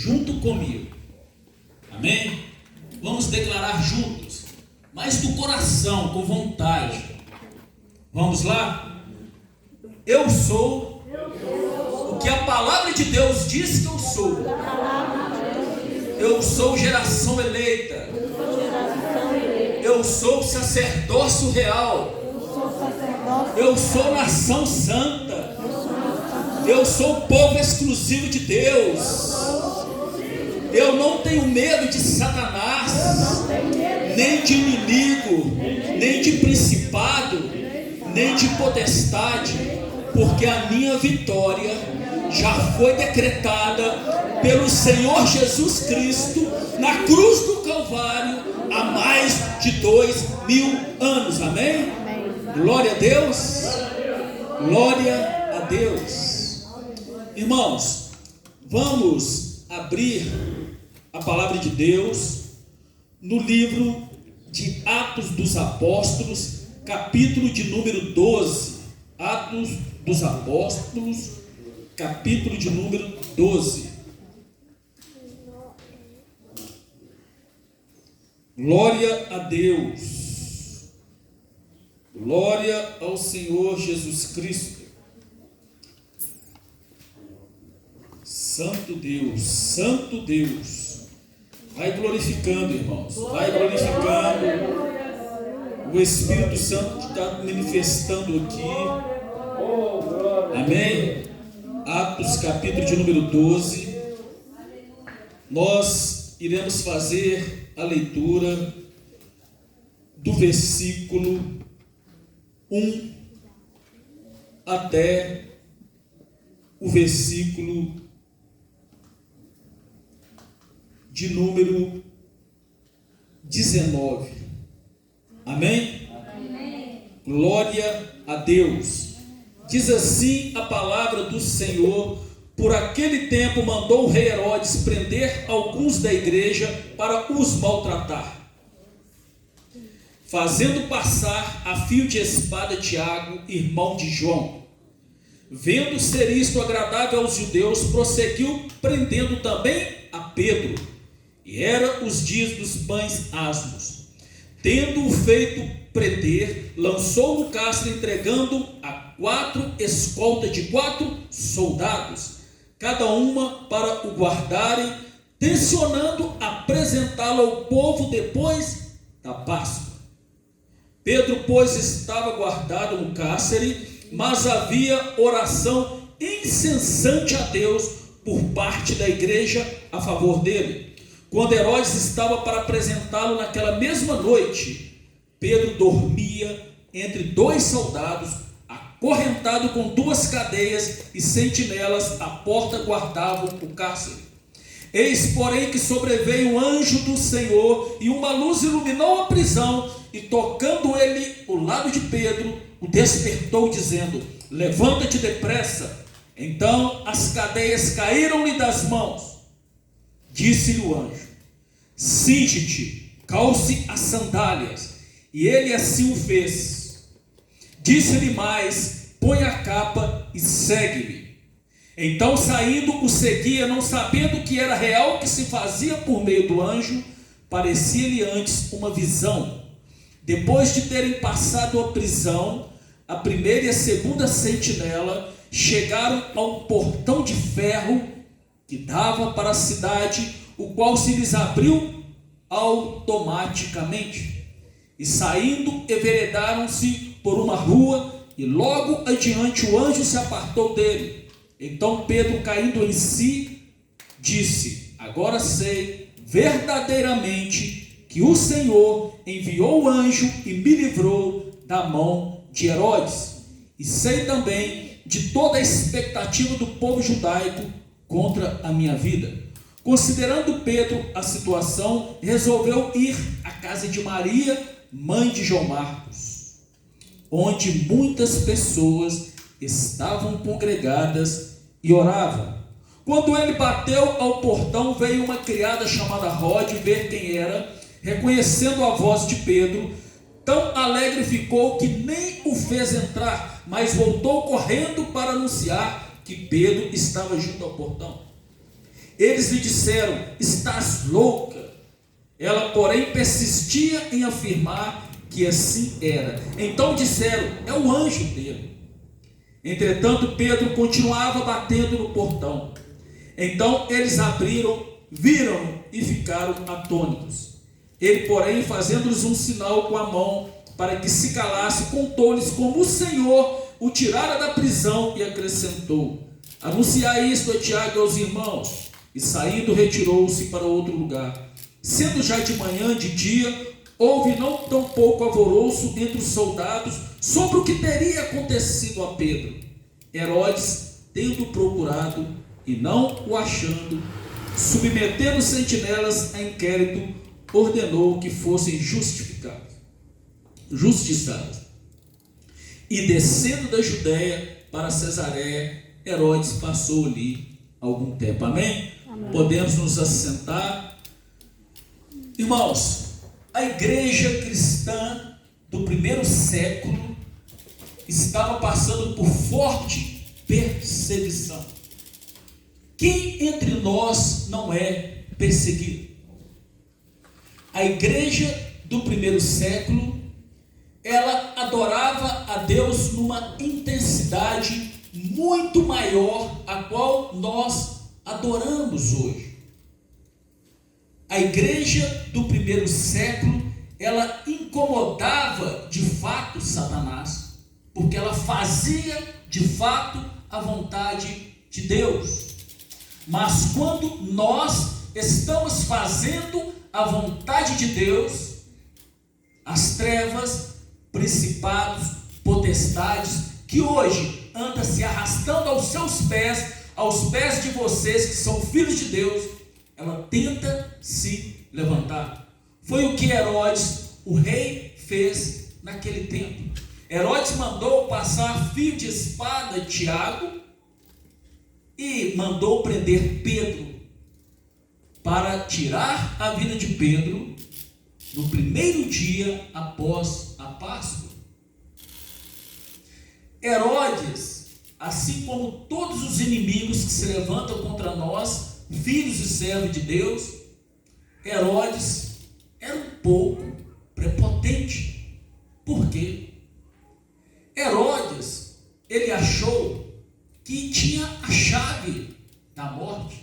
junto comigo. Amém? Vamos declarar juntos, mas do coração, com vontade. Vamos lá? Eu sou o que a palavra de Deus diz que eu sou. Eu sou geração eleita. Eu sou sacerdócio real. Eu sou nação santa. Eu sou povo exclusivo de Deus. Eu não tenho medo de Satanás, nem de inimigo, nem de principado, nem de potestade, porque a minha vitória já foi decretada pelo Senhor Jesus Cristo na cruz do Calvário há mais de 2000 anos. Amém? Glória a Deus. Glória a Deus. Irmãos, vamos abrir a palavra de Deus no livro de Atos dos Apóstolos, capítulo de número 12. Atos dos Apóstolos, capítulo de número 12. Glória a Deus. Glória ao Senhor Jesus Cristo. Santo Deus, Santo Deus. Vai glorificando, irmãos. Vai glorificando. O Espírito Santo está manifestando aqui. Amém? Atos capítulo de número 12. Nós iremos fazer a leitura do versículo 1 até o versículo de número 19. Amém? Amém? Glória a Deus. Diz assim a palavra do Senhor: por aquele tempo mandou o rei Herodes prender alguns da igreja para os maltratar, fazendo passar a fio de espada Tiago, irmão de João. Vendo ser isto agradável aos judeus, prosseguiu prendendo também a Pedro. E era os dias dos pães asmos. Tendo-o feito prender, lançou no cárcere, entregando a 4 escoltas de 4 soldados, cada uma para o guardarem, tencionando apresentá-lo ao povo depois da Páscoa. Pedro, pois, estava guardado no cárcere, mas havia oração incessante a Deus por parte da igreja a favor dele. Quando Herodes estava para apresentá-lo naquela mesma noite, Pedro dormia entre 2 soldados, acorrentado com 2 cadeias, e sentinelas à porta guardavam o cárcere. Eis, porém, que sobreveio um anjo do Senhor, e uma luz iluminou a prisão, e tocando ele o lado de Pedro, o despertou, dizendo: levanta-te depressa. Então as cadeias caíram-lhe das mãos. Disse-lhe o anjo: cinge-te, calce as sandálias. E ele assim o fez. Disse-lhe mais: põe a capa e segue-me. Então, saindo, o seguia, não sabendo que era real o que se fazia por meio do anjo. Parecia-lhe antes uma visão. Depois de terem passado a prisão, a primeira e a segunda sentinela chegaram ao portão de ferro que dava para a cidade, o qual se lhes abriu automaticamente. E saindo, enveredaram-se por uma rua, e logo adiante o anjo se apartou dele. Então Pedro, caindo em si, disse: agora sei verdadeiramente que o Senhor enviou o anjo e me livrou da mão de Herodes. E sei também de toda a expectativa do povo judaico contra a minha vida. Considerando Pedro a situação, resolveu ir à casa de Maria, mãe de João Marcos, onde muitas pessoas estavam congregadas e oravam. Quando ele bateu ao portão, veio uma criada chamada Rode ver quem era. Reconhecendo a voz de Pedro, tão alegre ficou que nem o fez entrar, mas voltou correndo para anunciar que Pedro estava junto ao portão. Eles lhe disseram: estás louca. Ela, porém, persistia em afirmar que assim era. Então disseram: é o anjo dele. Entretanto, Pedro continuava batendo no portão. Então eles abriram, viram e ficaram atônitos. Ele, porém, fazendo-lhes um sinal com a mão para que se calasse, contou-lhes como o Senhor o tirara da prisão e acrescentou: anunciai isto a Tiago e aos irmãos. E saindo, retirou-se para outro lugar. Sendo já de manhã, de dia, houve não tão pouco alvoroço entre os soldados sobre o que teria acontecido a Pedro. Herodes, tendo procurado e não o achando, submetendo os sentinelas a inquérito, ordenou que fossem justiçados. E descendo da Judéia para Cesareia, Herodes passou ali algum tempo. Amém? Amém. Podemos nos assentar. Irmãos, a igreja cristã do primeiro século estava passando por forte perseguição. Quem entre nós não é perseguido? A igreja do primeiro século, ela adorava a Deus numa intensidade muito maior a qual nós adoramos hoje. A igreja do primeiro século, ela incomodava de fato Satanás, porque ela fazia de fato a vontade de Deus. Mas quando nós estamos fazendo a vontade de Deus, as trevas, principados, potestades, que hoje anda se arrastando aos pés de vocês que são filhos de Deus, ela tenta se levantar. Foi o que Herodes, o rei, fez naquele tempo. Herodes mandou passar fio de espada Tiago e mandou prender Pedro para tirar a vida de Pedro no primeiro dia após a Páscoa. Herodes, assim como todos os inimigos que se levantam contra nós, filhos e servos de Deus, Herodes era um pouco prepotente. Por quê? Herodes, ele achou que tinha a chave da morte,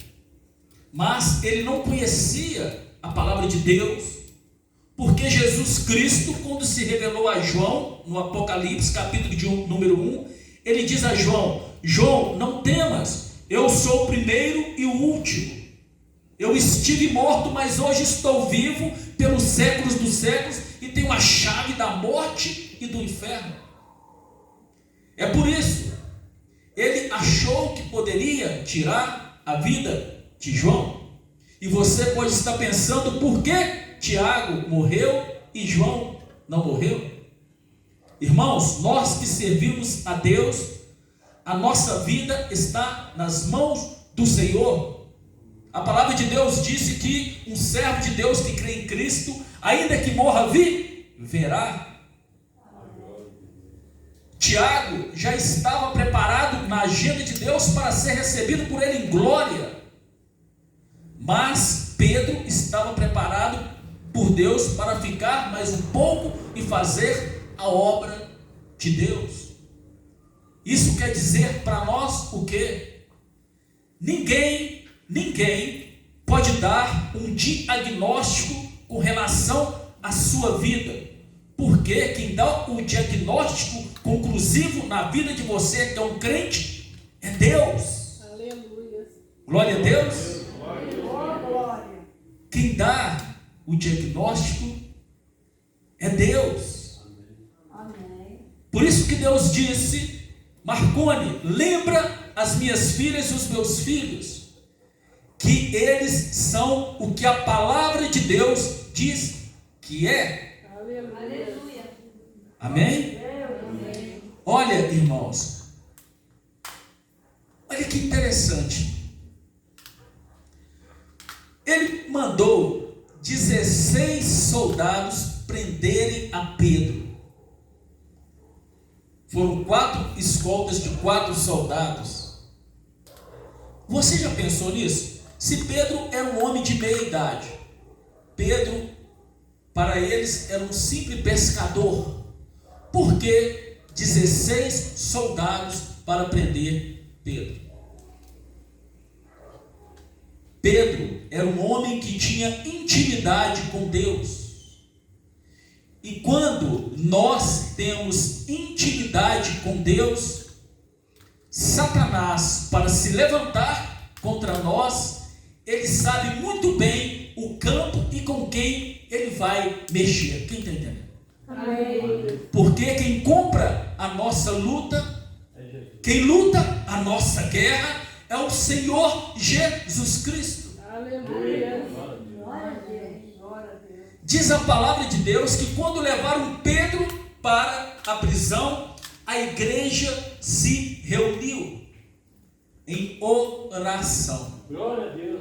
mas ele não conhecia a palavra de Deus, porque Jesus Cristo, quando se revelou a João, no Apocalipse, capítulo número 1, ele diz a João: João, não temas, eu sou o primeiro e o último. Eu estive morto, mas hoje estou vivo pelos séculos dos séculos e tenho a chave da morte e do inferno. É por isso, ele achou que poderia tirar a vida de João. E você pode estar pensando: por que Tiago morreu e João não morreu? Irmãos, nós que servimos a Deus, a nossa vida está nas mãos do Senhor. A palavra de Deus disse que um servo de Deus que crê em Cristo, ainda que morra, verá. Tiago já estava preparado na agenda de Deus para ser recebido por ele em glória. Mas Pedro estava preparado por Deus para ficar mais um pouco e fazer a obra de Deus. Isso quer dizer para nós o quê? Ninguém pode dar um diagnóstico com relação à sua vida, porque quem dá o diagnóstico conclusivo na vida de você, que é um crente, é Deus. Aleluia. Glória a Deus. Glória. Quem dá o diagnóstico é Deus. Amém. Por isso que Deus disse: Marconi, lembra as minhas filhas e os meus filhos, que eles são o que a palavra de Deus diz que é. Aleluia. Amém? Amém. Olha, irmãos, olha que interessante. Ele mandou 16 soldados prenderem a Pedro. Foram 4 escoltas de 4 soldados. Você já pensou nisso? Se Pedro era um homem de meia idade, Pedro, para eles, era um simples pescador. Por que 16 soldados para prender Pedro? Pedro era um homem que tinha intimidade com Deus. E quando nós temos intimidade com Deus, Satanás, para se levantar contra nós, ele sabe muito bem o campo e com quem ele vai mexer. Quem está entendendo? Amém. Porque quem compra a nossa luta, quem luta a nossa guerra, é o Senhor Jesus Cristo. Aleluia. Glória a Deus. Glória a Deus. Diz a palavra de Deus que quando levaram Pedro para a prisão, a igreja se reuniu em oração. Glória a Deus.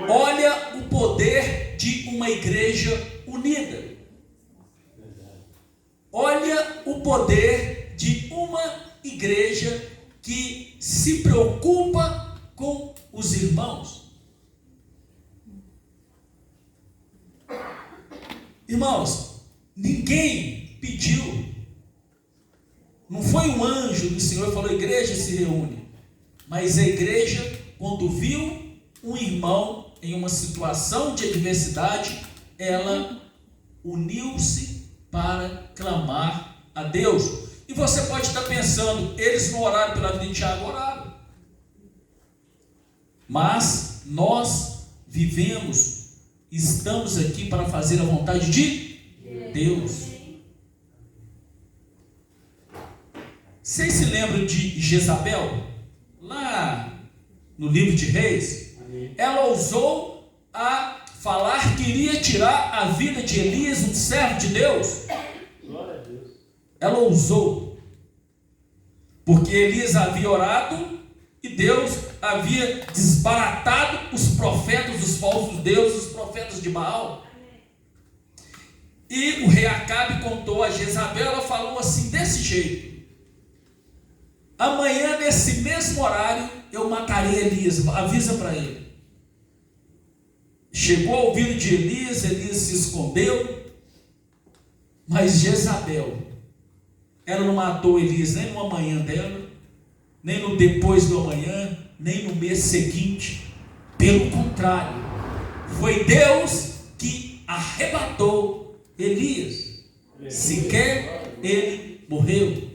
Olha o poder de uma igreja unida. Olha o poder de uma igreja que se preocupa com os irmãos. Irmãos, ninguém pediu. Não foi um anjo do Senhor que falou: igreja se reúne. Mas a igreja, quando viu um irmão em uma situação de adversidade, ela uniu-se para clamar a Deus. E você pode estar pensando: eles não oraram pela vida de Tiago? Oraram. Mas nós vivemos, estamos aqui para fazer a vontade de Deus. Vocês se lembram de Jezabel? Lá no livro de Reis, ela ousou a falar que iria tirar a vida de Elias, um servo de Deus. Glória a Deus. Ela ousou, porque Elias havia orado e Deus havia desbaratado os profetas, os falsos deuses, os profetas de Baal. E o rei Acabe contou a Jezabel, ela falou assim, desse jeito: amanhã, nesse mesmo horário, eu matarei Elias, avisa para ele. Chegou ao ouvido de Elias, Elias se escondeu, mas Jezabel, ela não matou Elias nem no amanhã dela, nem no depois do amanhã, nem no mês seguinte. Pelo contrário, foi Deus que arrebatou Elias. Sequer ele morreu.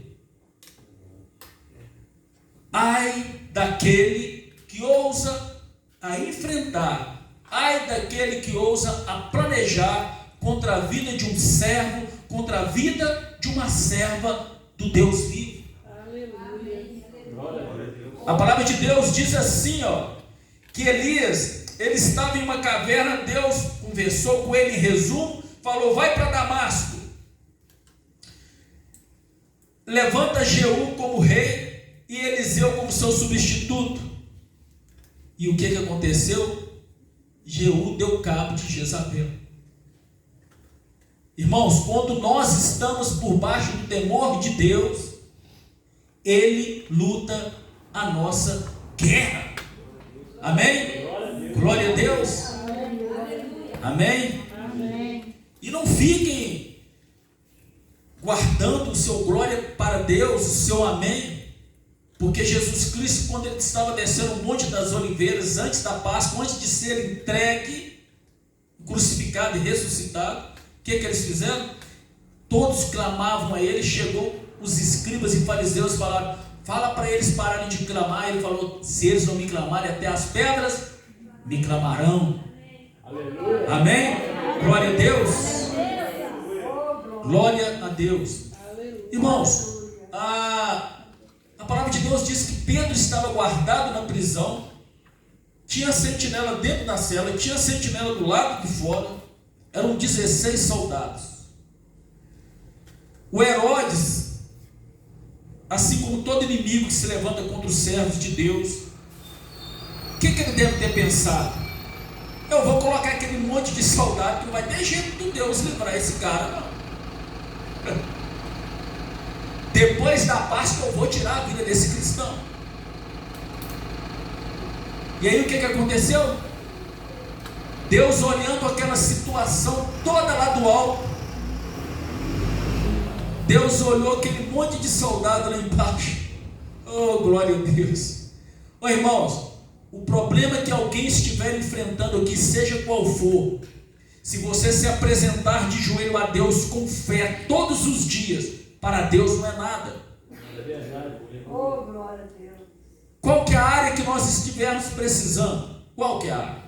Ai daquele que ousa a enfrentar, ai daquele que ousa a planejar contra a vida de um servo, contra a vida de uma serva do Deus vivo. Aleluia. Glória a Deus. A palavra de Deus diz assim, que Elias, ele estava em uma caverna, Deus conversou com ele em resumo, falou: vai para Damasco, levanta Jeú como rei e Eliseu como seu substituto. E o que aconteceu? Jeú deu cabo de Jezabel. Irmãos, quando nós estamos por baixo do temor de Deus, Ele luta a nossa guerra. Amém? Glória a Deus. Amém? Amém. E não fiquem guardando o seu glória para Deus, o seu amém. Porque Jesus Cristo, quando ele estava descendo o Monte das Oliveiras, antes da Páscoa, antes de ser entregue, crucificado e ressuscitado, o que eles fizeram? Todos clamavam a ele. Chegou os escribas e fariseus e falaram: fala para eles pararem de clamar. Ele falou: se eles não me clamarem, até as pedras me clamarão. Aleluia. Amém? Glória a Deus. Glória a Deus. Irmãos, a palavra de Deus diz que Pedro estava guardado na prisão, tinha sentinela dentro da cela, tinha sentinela do lado de fora, eram 16 soldados. O Herodes, assim como todo inimigo que se levanta contra os servos de Deus, o que ele deve ter pensado? Eu vou colocar aquele monte de soldado que não vai ter jeito de Deus livrar esse cara, não. Depois da Páscoa eu vou tirar a vida desse cristão. E aí o que aconteceu? Deus olhando aquela situação toda lá do alto, Deus olhou aquele monte de soldado lá embaixo. Oh, glória a Deus. Oh, irmãos, o problema que alguém estiver enfrentando aqui, seja qual for, se você se apresentar de joelho a Deus com fé todos os dias, para Deus não é nada. É verdade. Oh, glória a Deus. Qual que é a área que nós estivermos precisando? Qual que é a área?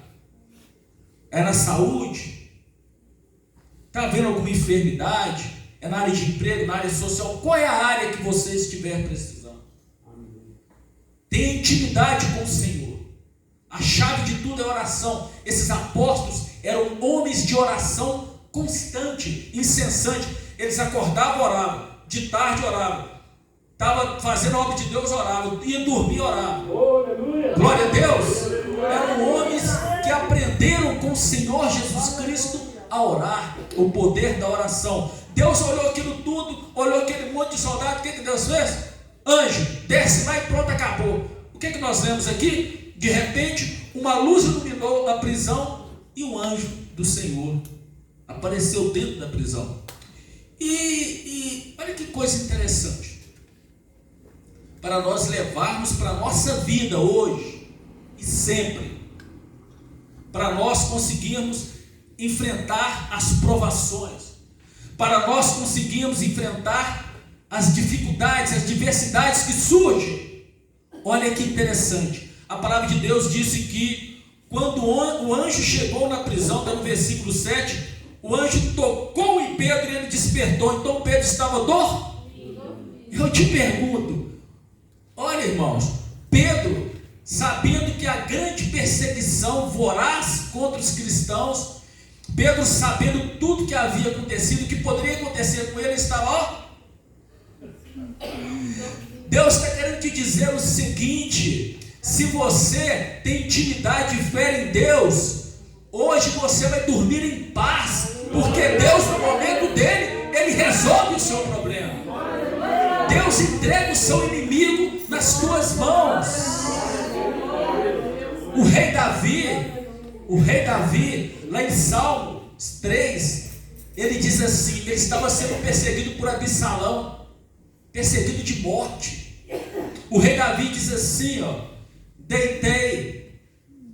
É na saúde? Está havendo alguma enfermidade? É na área de emprego, na área social? Qual é a área que você estiver precisando? Tenha intimidade com o Senhor. A chave de tudo é oração. Esses apóstolos eram homens de oração constante, incessante. Eles acordavam, oravam, de tarde oravam, estava fazendo a obra de Deus, oravam, ia dormir, oravam. Oh, aleluia. Glória a Deus. Eram homens que aprenderam com o Senhor Jesus Cristo a orar, o poder da oração. Deus olhou aquilo tudo, olhou aquele monte de soldado. O que Deus fez? Anjo, desce lá e pronto, acabou. O que nós lemos aqui? De repente, uma luz iluminou a prisão e um anjo do Senhor apareceu dentro da prisão. E olha que coisa interessante, para nós levarmos para a nossa vida hoje e sempre, para nós conseguirmos enfrentar as provações, para nós conseguirmos enfrentar as dificuldades, as diversidades que surgem. Olha que interessante, a palavra de Deus disse que quando o anjo chegou na prisão, está no versículo 7, o anjo tocou em Pedro e ele despertou. Então Pedro estava dormindo. Eu te pergunto, olha, irmãos, Pedro, sabendo que a grande perseguição voraz contra os cristãos, Pedro sabendo tudo que havia acontecido, que poderia acontecer com ele, estava, ó. Deus está querendo te dizer o seguinte: se você tem intimidade e fé em Deus, hoje você vai dormir em paz, porque Deus, no momento dele, ele resolve o seu problema. Deus entrega o seu inimigo nas tuas mãos. O rei Davi, lá em Salmos 3, ele diz assim: ele estava sendo perseguido por Absalão, perseguido de morte. O rei Davi diz assim, ó: deitei,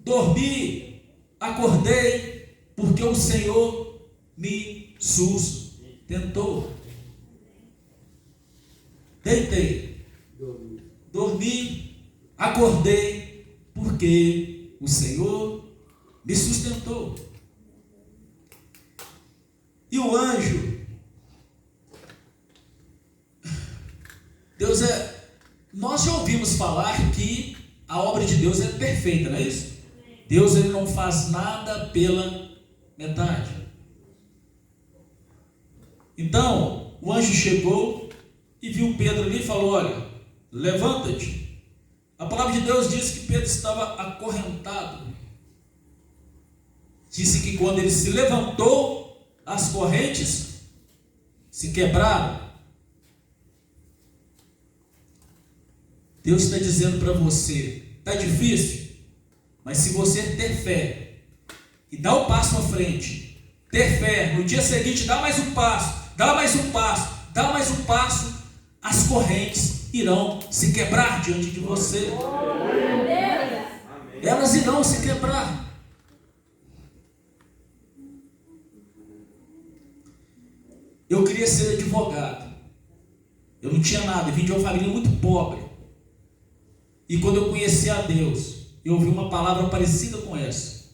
dormi, acordei, porque o Senhor me sustentou. Deitei, dormi, acordei, porque o Senhor me sustentou. E o anjo, nós já ouvimos falar que a obra de Deus é perfeita, não é isso? Deus, ele não faz nada pela metade. Então, o anjo chegou e viu Pedro ali e falou: olha, levanta-te. A palavra de Deus diz que Pedro estava acorrentado. Disse que quando ele se levantou, as correntes se quebraram. Deus está dizendo para você: está difícil, mas se você ter fé e dar um passo à frente, ter fé, no dia seguinte dá mais um passo, dá mais um passo, dá mais um passo, as correntes irão se quebrar diante de você. Elas irão se quebrar. Eu queria ser advogado, eu não tinha nada, eu vim de uma família muito pobre. E quando eu conheci a Deus, eu ouvi uma palavra parecida com essa.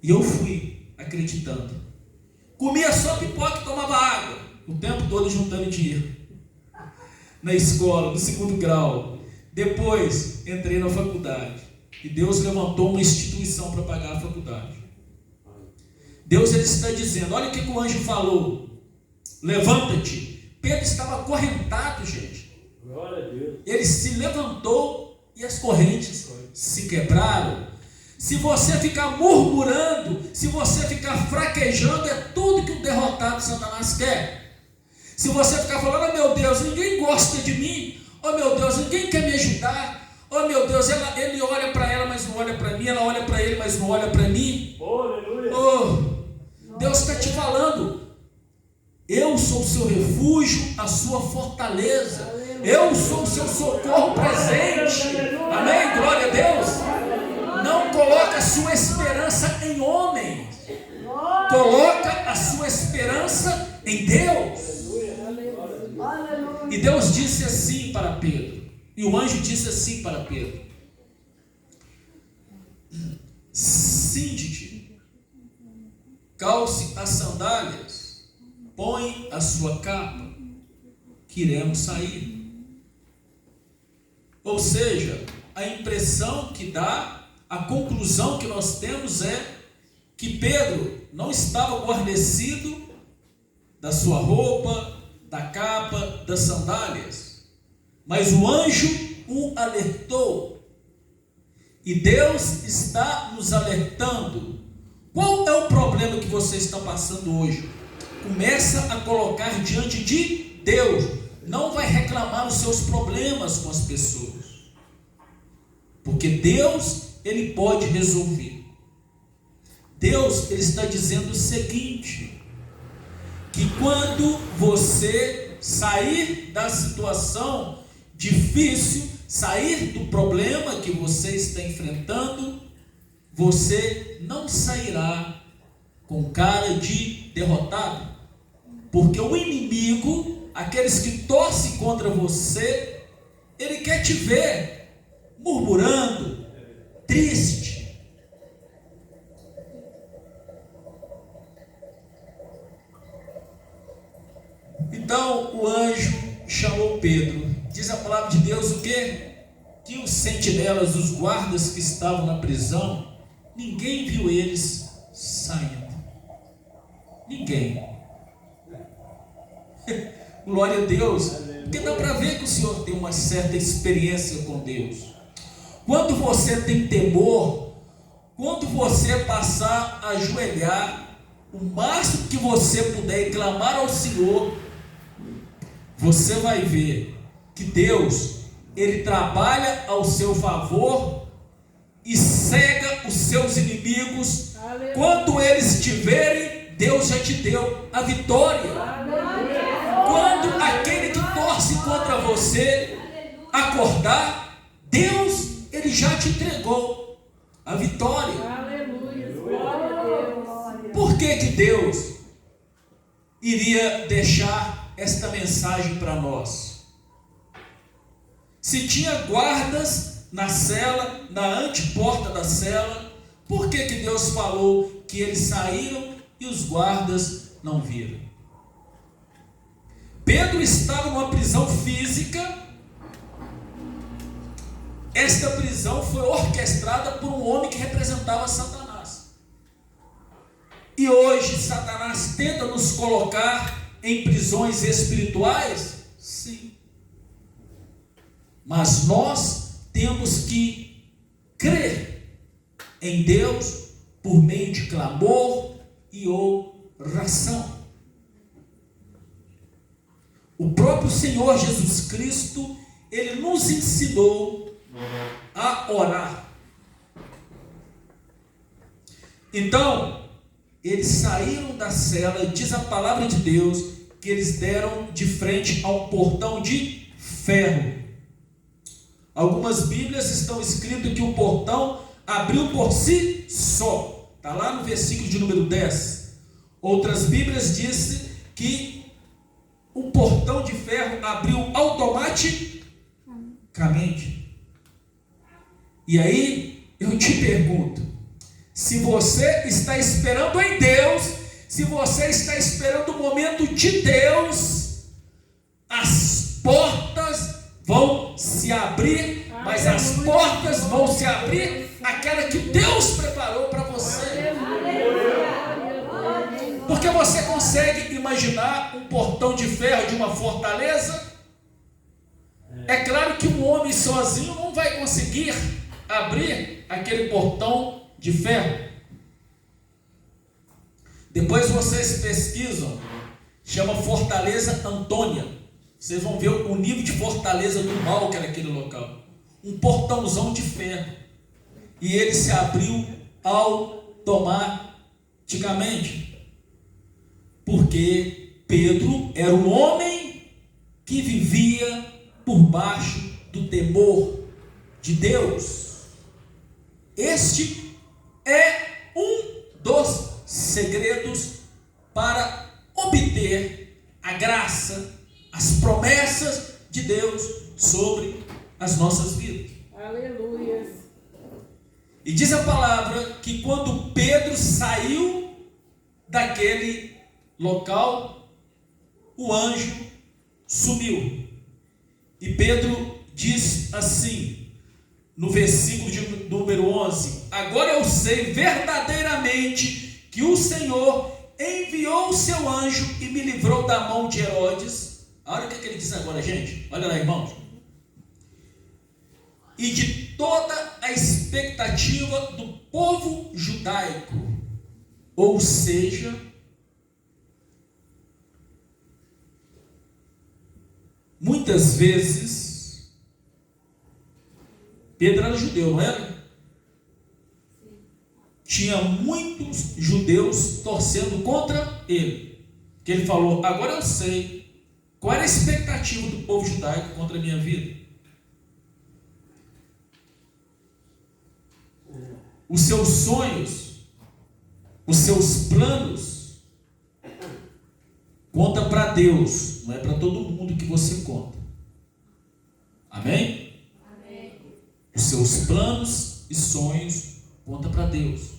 E eu fui acreditando. Comia só pipoca e tomava água, o tempo todo juntando dinheiro. Na escola, no 2º grau. Depois, entrei na faculdade. E Deus levantou uma instituição para pagar a faculdade. Deus, ele está dizendo, olha o que o anjo falou: levanta-te. Pedro estava acorrentado, gente. Glória a Deus. Ele se levantou e as correntes se quebraram. Se você ficar murmurando, se você ficar fraquejando, é tudo que o derrotado Satanás quer. Se você ficar falando: oh meu Deus, ninguém gosta de mim, oh meu Deus, ninguém quer me ajudar, Oh meu Deus, ele olha para ela, mas não olha para mim, ela olha para ele, mas não olha para mim. Aleluia. Oh, Deus está te falando, eu sou o seu refúgio, a sua fortaleza, eu sou o seu socorro presente. Amém? Glória a Deus. Não coloca a sua esperança em homens, coloca a sua esperança em Deus. E Deus disse assim para Pedro, e o anjo disse assim para Pedro: cinge-te, calce as sandálias, põe a sua capa, que iremos sair. Ou seja, a impressão que dá, a conclusão que nós temos é que Pedro não estava guarnecido da sua roupa, da capa, das sandálias, mas o anjo o alertou. E Deus está nos alertando. Qual é o problema que você está passando hoje? Começa a colocar diante de Deus. Não vai reclamar os seus problemas com as pessoas, porque Deus, Ele pode resolver. Deus, Ele está dizendo o seguinte: que quando você sair da situação difícil, sair do problema que você está enfrentando, você não sairá com cara de derrotado, porque o inimigo, aqueles que torcem contra você, ele quer te ver murmurando, triste. Então o anjo chamou Pedro. Diz a palavra de Deus o quê? Que os sentinelas, os guardas que estavam na prisão, ninguém viu eles saindo. Ninguém. Glória a Deus. Porque dá para ver que o Senhor tem uma certa experiência com Deus. Quando você tem temor, quando você passar a ajoelhar, o máximo que você puder e clamar ao Senhor, você vai ver que Deus, Ele trabalha ao seu favor e cega os seus inimigos. Aleluia. Quando eles te verem, Deus já te deu a vitória. Aleluia. Quando aquele que torce contra você acordar, Deus, Ele já te entregou a vitória. Aleluia. Por que Deus iria deixar esta mensagem para nós? Se tinha guardas na cela, na anteporta da cela, por que Deus falou que eles saíram e os guardas não viram? Pedro estava numa prisão física. Esta prisão foi orquestrada por um homem que representava Satanás. E hoje Satanás tenta nos colocar em prisões espirituais? Sim. Mas nós temos que crer em Deus por meio de clamor e oração. O próprio Senhor Jesus Cristo, Ele nos ensinou a orar. Então, eles saíram da cela, diz a palavra de Deus, que eles deram de frente a um portão de ferro. Algumas Bíblias estão escrito que o portão abriu por si só. Está lá no versículo de número 10. Outras Bíblias dizem que o portão de ferro abriu automaticamente. E aí eu te pergunto, se você está esperando em Deus, se você está esperando o momento de Deus, as portas vão se abrir, mas as portas vão se abrir aquela que Deus preparou para você. Porque você consegue imaginar um portão de ferro de uma fortaleza? É claro que um homem sozinho não vai conseguir abrir aquele portão de ferro. Depois vocês pesquisam, chama Fortaleza Antônia. Vocês vão ver o nível de fortaleza do mal que era aquele local. um portãozão de ferro, e ele se abriu automaticamente, porque Pedro era um homem que vivia por baixo do temor de Deus. Este é um dos segredos para obter a graça, as promessas de Deus sobre as nossas vidas. Aleluia. E diz a palavra que quando Pedro saiu daquele local, o anjo sumiu. E Pedro diz assim, no versículo de número 11: agora eu sei verdadeiramente que o Senhor enviou o seu anjo e me livrou da mão de Herodes. Olha o que ele diz agora, gente. Olha lá, irmãos. E de toda a expectativa do povo judaico. Ou seja, muitas vezes, Pedro era judeu, não era? Tinha muitos judeus torcendo contra ele. Que ele falou, agora eu sei qual era a expectativa do povo judaico contra a minha vida. Os seus sonhos, os seus planos, conta para Deus, não é para todo mundo que você conta. Amém? Amém. Os seus planos e sonhos, conta para Deus.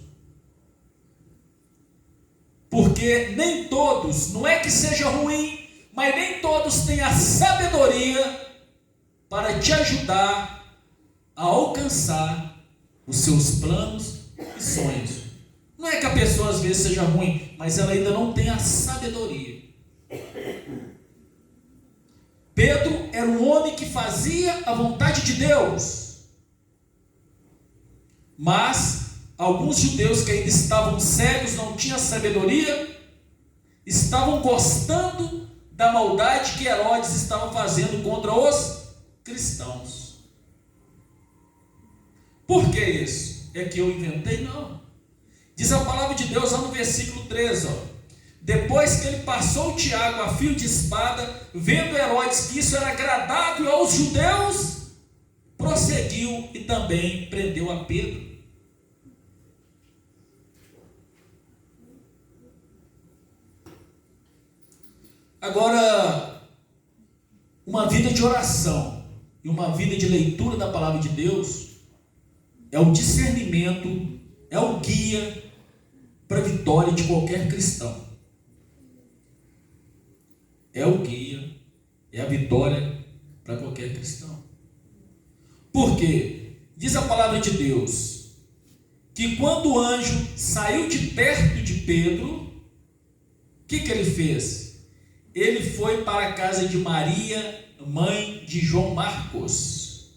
Porque nem todos, não é que seja ruim, mas nem todos têm a sabedoria para te ajudar a alcançar os seus planos e sonhos. Não é que a pessoa às vezes seja ruim, mas ela ainda não tem a sabedoria. Pedro era um homem que fazia a vontade de Deus, mas alguns judeus que ainda estavam cegos, não tinham sabedoria, estavam gostando da maldade que Herodes estava fazendo contra os cristãos. Por que isso? É que eu inventei? Não. Diz a palavra de Deus lá no versículo 13, depois que ele passou Tiago a fio de espada, vendo Herodes que isso era agradável aos judeus, prosseguiu e também prendeu a Pedro. Agora, uma vida de oração e uma vida de leitura da palavra de Deus é o discernimento, é o guia para a vitória de qualquer cristão. É o guia, é a vitória para qualquer cristão. Por quê? Diz a palavra de Deus que quando o anjo saiu de perto de Pedro, o que ele fez? Ele foi para a casa de Maria, mãe de João Marcos.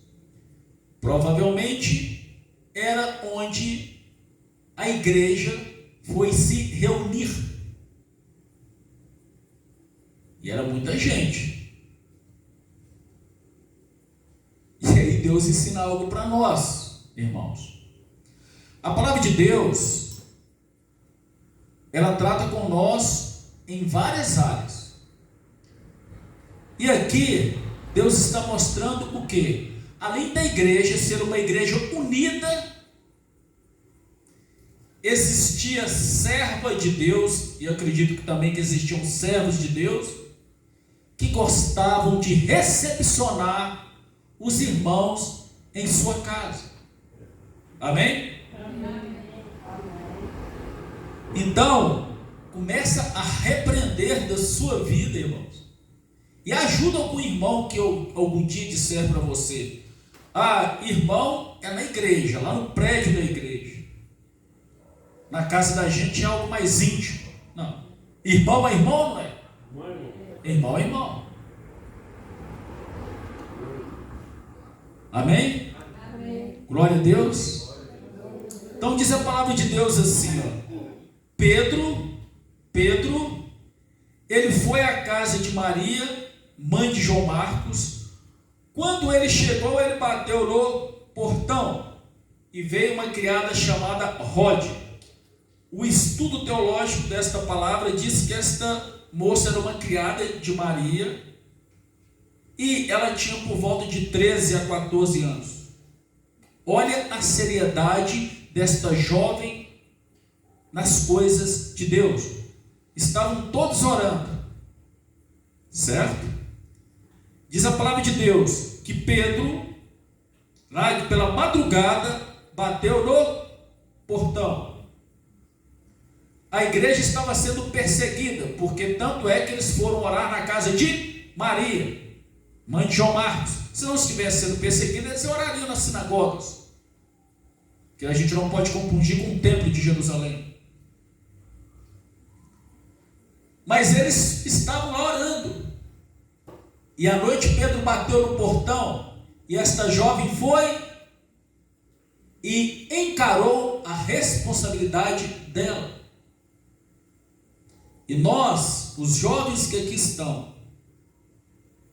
Provavelmente era onde a igreja foi se reunir. E era muita gente. E aí Deus ensina algo para nós, irmãos. A palavra de Deus, ela trata com nós em várias áreas. E aqui, Deus está mostrando o quê? Além da igreja ser uma igreja unida, existia serva de Deus, e eu acredito que também que existiam servos de Deus, que gostavam de recepcionar os irmãos em sua casa. Amém? Amém. Então, começa a repreender da sua vida, irmãos. E ajuda algum irmão que eu algum dia disser para você: ah, irmão é na igreja, lá no prédio da igreja. Na casa da gente é algo mais íntimo. Não. Irmão é irmão, não é? Irmão é irmão. Amém? Amém. Glória a Deus. Então diz a palavra de Deus assim, Pedro, ele foi à casa de Maria, mãe de João Marcos, Quando ele chegou, ele bateu no portão e veio uma criada chamada Rode. O estudo teológico desta palavra diz que esta moça era uma criada de Maria e ela tinha por volta de 13 a 14 anos. Olha a seriedade desta jovem nas coisas de Deus. Estavam todos orando, certo? Diz a palavra de Deus que Pedro, lá pela madrugada, bateu no portão. A igreja estava sendo perseguida, porque tanto é que eles foram orar na casa de Maria, mãe de João Marcos. Se não estivesse sendo perseguida, eles orariam nas sinagogas, que a gente não pode confundir com o templo de Jerusalém. Mas eles estavam lá orando. E à noite Pedro bateu no portão, e esta jovem foi e encarou a responsabilidade dela. E nós, os jovens que aqui estão,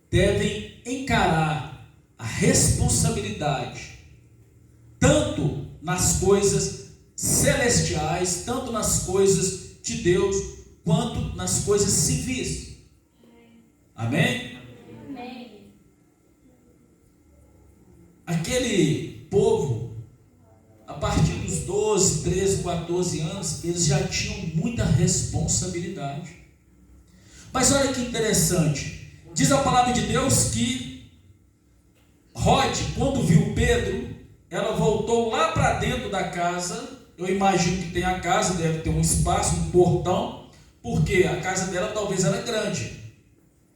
devem encarar a responsabilidade, tanto nas coisas celestiais, tanto nas coisas de Deus, quanto nas coisas civis. Amém? Amém. Aquele povo, a partir dos 12, 13, 14 anos, eles já tinham muita responsabilidade. Mas olha que interessante, diz a palavra de Deus que Rode, quando viu Pedro, ela voltou lá para dentro da casa. Eu imagino que tem a casa, deve ter um espaço, um portão, porque a casa dela talvez era grande,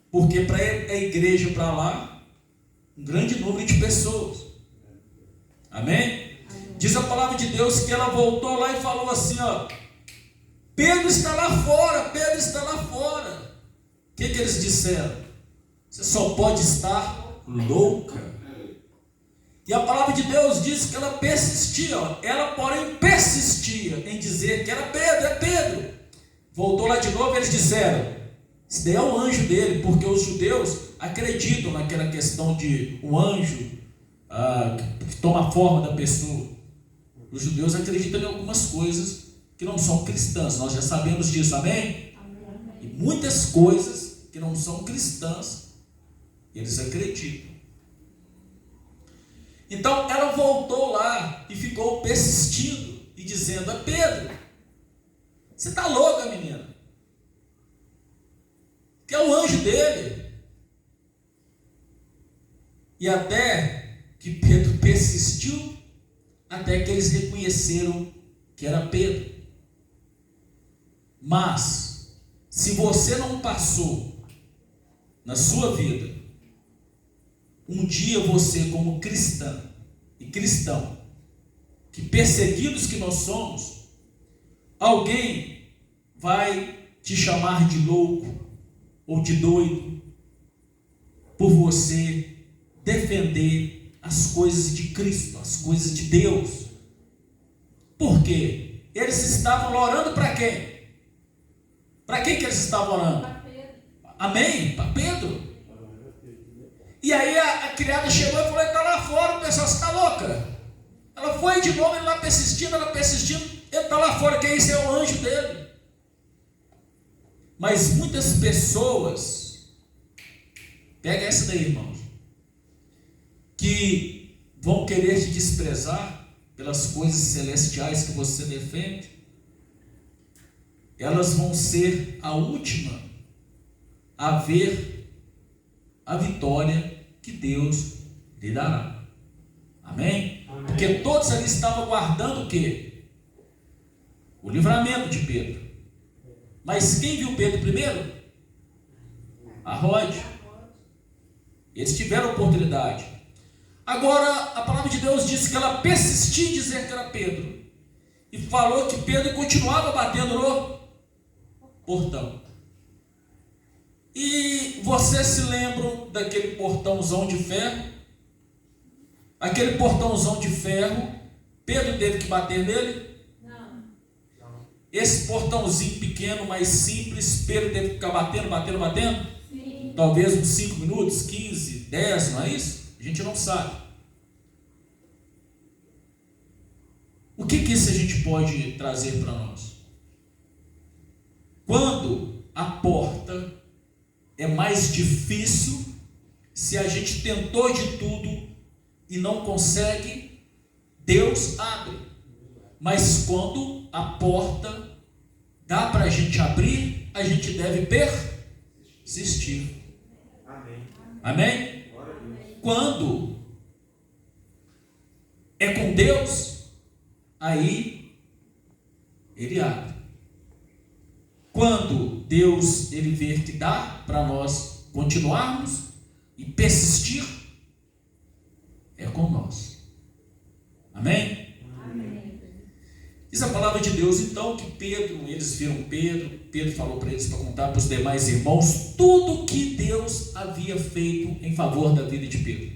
porque para a igreja para lá, um grande número de pessoas. Amém? Diz a palavra de Deus que ela voltou lá e falou assim, ó: Pedro está lá fora, Pedro está lá fora. O que eles disseram? Você só pode estar louca. E a palavra de Deus diz que ela persistia, ó. Ela porém persistia em dizer que era Pedro, é Pedro. Voltou lá de novo e eles disseram: isso daí é o anjo dele, porque os judeus acreditam naquela questão de um anjo que toma a forma da pessoa. Os judeus acreditam em algumas coisas que não são cristãs, nós já sabemos disso, amém? Amém. E muitas coisas que não são cristãs, eles acreditam. Então ela voltou lá e ficou persistindo e dizendo: é Pedro, você está louca, menina? Que é o anjo dele. E até que Pedro persistiu, até que eles reconheceram que era Pedro. Mas se você não passou na sua vida um dia, você como cristã e cristão, que perseguidos que nós somos, alguém vai te chamar de louco ou de doido por você defender as coisas de Cristo, as coisas de Deus. Por quê? Eles estavam orando para quem? Para quem que eles estavam orando? Amém? Para Pedro. E aí a criada chegou e falou: ele está lá fora, o pessoal, você está louca? Ela foi de novo, ele lá persistindo, ele está lá fora, que esse é o anjo dele. Mas muitas pessoas, pega essa daí, irmãos, que vão querer te desprezar pelas coisas celestiais que você defende, elas vão ser a última a ver a vitória que Deus lhe dará. Amém? Amém. Porque todos ali estavam aguardando o quê? O livramento de Pedro. Mas quem viu Pedro primeiro? A Rode. Eles tiveram oportunidade. Agora a palavra de Deus diz que ela persistiu em dizer que era Pedro, e falou que Pedro continuava batendo no portão. E vocês se lembram daquele portãozão de ferro? Aquele portãozão de ferro, Pedro teve que bater nele? Não. Esse portãozinho pequeno, mais simples, Pedro teve que ficar batendo? Sim. Talvez uns 5 minutos, 15, 10, não é isso? A gente não sabe. O que isso a gente pode trazer para nós? Quando a porta é mais difícil, se a gente tentou de tudo e não consegue, Deus abre. Mas quando a porta dá para a gente abrir, a gente deve persistir. Amém. Amém? Quando é com Deus, aí Ele abre. Quando Deus Ele vê que dá para nós continuarmos e persistir, é com nós. Amém? Amém. Diz a palavra de Deus então que eles viram Pedro falou para eles para contar para os demais irmãos tudo que Deus havia feito em favor da vida de Pedro.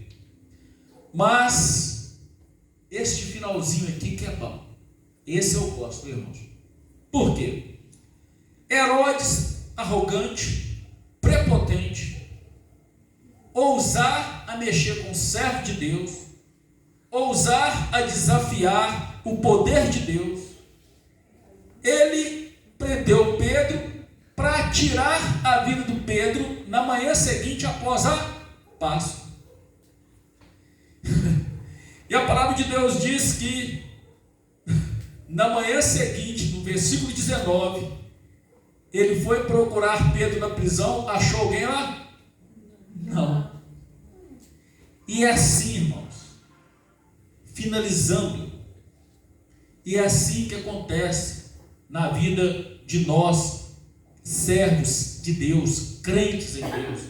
Mas este finalzinho aqui que é bom, esse eu gosto, irmãos. Por quê? Herodes, arrogante, prepotente, ousar a mexer com o servo de Deus, ousar a desafiar o poder de Deus, ele prendeu Pedro para tirar a vida do Pedro na manhã seguinte após a Páscoa. E a palavra de Deus diz que na manhã seguinte, no versículo 19, ele foi procurar Pedro na prisão. Achou alguém lá? Não. E é assim, irmãos, finalizando, e é assim que acontece na vida de nós, servos de Deus, crentes em Deus.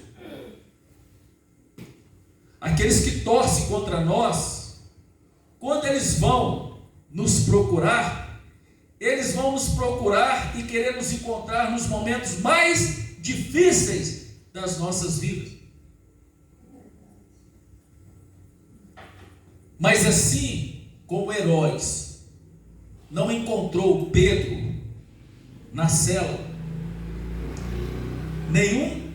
Aqueles que torcem contra nós, quando eles vão nos procurar, eles vão nos procurar e querer nos encontrar nos momentos mais difíceis das nossas vidas. Mas assim como Herodes não encontrou Pedro na cela, nenhum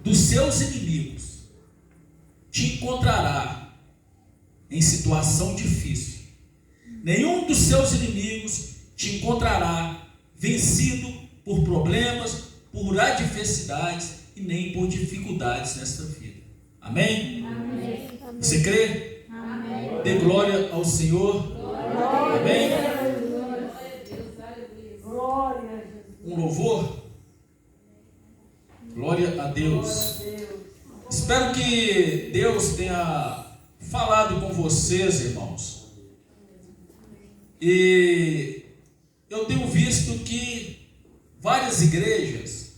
dos seus inimigos te encontrará em situação difícil. Nenhum dos seus inimigos te encontrará vencido por problemas, por adversidades e nem por dificuldades nesta vida. Amém? Amém. Você crê? Amém. Dê glória ao Senhor. Amém? Glória a Jesus. Um louvor? Glória a Deus. Espero que Deus tenha falado com vocês, irmãos. E eu tenho visto que várias igrejas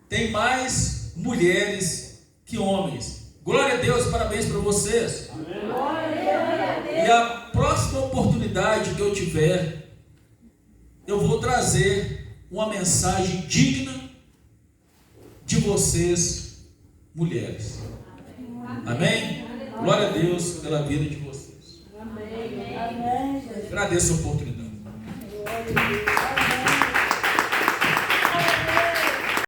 têm mais mulheres que homens. Glória a Deus, parabéns para vocês. E a próxima oportunidade que eu tiver, eu vou trazer uma mensagem digna de vocês, mulheres. Amém? Glória a Deus pela vida de vocês. Amém. Agradeço a oportunidade. Glória a Deus.